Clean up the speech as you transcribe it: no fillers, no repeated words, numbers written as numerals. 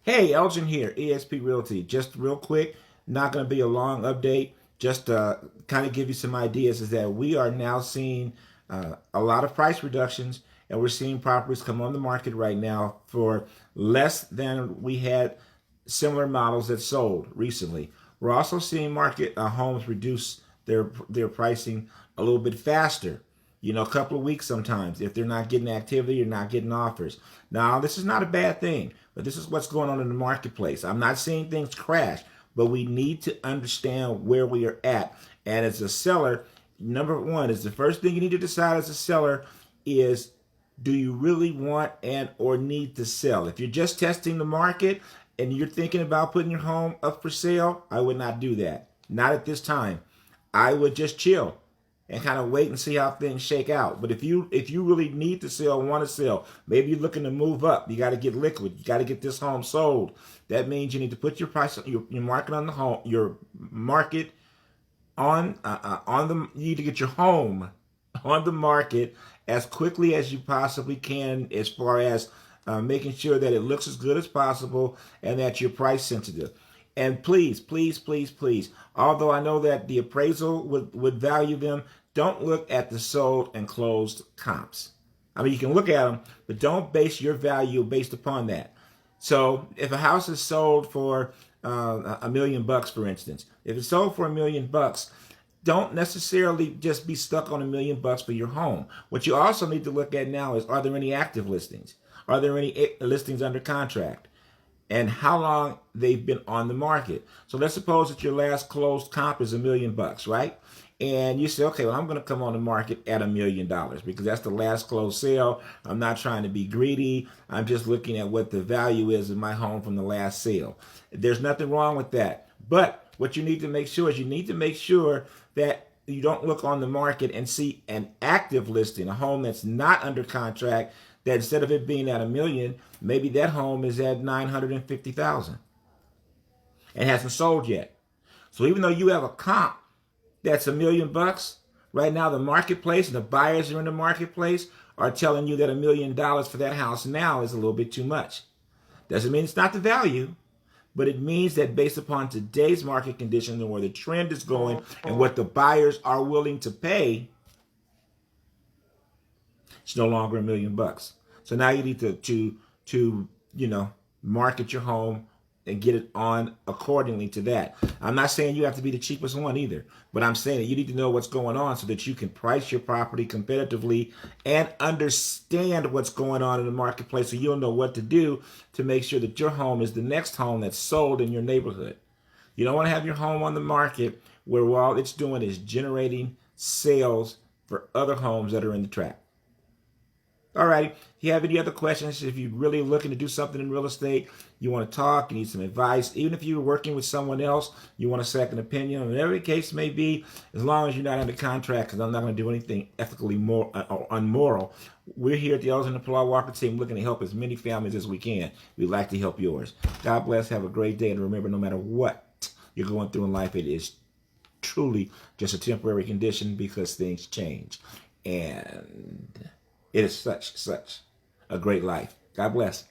Hey, Elgin here, EXP Realty. Just real quick, not going to be a long update. Just to kind of give you some ideas is that we are now seeing a lot of price reductions, and we're seeing properties come on the market right now for less than we had similar models that sold recently. We're also seeing market homes reduce their pricing a little bit faster. A couple of weeks sometimes. If they're not getting activity or not getting offers. Now, this is not a bad thing, but this is what's going on in the marketplace. I'm not saying things crash, but we need to understand where we are at. And as a seller, number one is the first thing you need to decide as a seller is, do you really want and or need to sell? If you're just testing the market and you're thinking about putting your home up for sale, I would not do that. Not at this time. I would just chill and kind of wait and see how things shake out. But if you really need to sell, want to sell, maybe you're looking to move up, you got to get liquid, you got to get this home sold. That means you need to put your price, your market on the home, your market on the. You need to get your home on the market as quickly as you possibly can, as far as making sure that it looks as good as possible and that you're price sensitive. And please, please, please, please, although I know that the appraisal would value them, don't look at the sold and closed comps. I mean, you can look at them, but don't base your value based upon that. So if a house is sold for $1 million, for instance, if it's sold for $1 million, don't necessarily just be stuck on $1 million for your home. What you also need to look at now is, are there any active listings? Are there any listings under contract? And how long they've been on the market. So let's suppose that your last closed comp is $1 million, right? And you say, okay, well, I'm going to come on the market at $1 million because that's the last closed sale. I'm not trying to be greedy. I'm just looking at what the value is of my home from the last sale. There's nothing wrong with that. But what you need to make sure is you need to make sure that you don't look on the market and see an active listing, a home that's not under contract, that instead of it being at $1 million, maybe that home is at $950,000 and hasn't sold yet. So even though you have a comp that's $1 million, right now the marketplace and the buyers are in the marketplace are telling you that $1 million for that house now is a little bit too much. Doesn't mean it's not the value, but it means that based upon today's market conditions and where the trend is going and what the buyers are willing to pay, it's no longer $1 million. So now you need to market your home and get it on accordingly to that. I'm not saying you have to be the cheapest one either, but I'm saying that you need to know what's going on so that you can price your property competitively and understand what's going on in the marketplace, so you'll know what to do to make sure that your home is the next home that's sold in your neighborhood. You don't want to have your home on the market where all it's doing is generating sales for other homes that are in the trap. All right. If you have any other questions, if you're really looking to do something in real estate, you want to talk, you need some advice, even if you're working with someone else, you want a second opinion, whatever the case may be, as long as you're not under contract, because I'm not going to do anything ethically more or unmoral. We're here at the Elgin and Pilar Walker team looking to help as many families as we can. We'd like to help yours. God bless. Have a great day. And remember, no matter what you're going through in life, it is truly just a temporary condition because things change. And it is such a great life. God bless.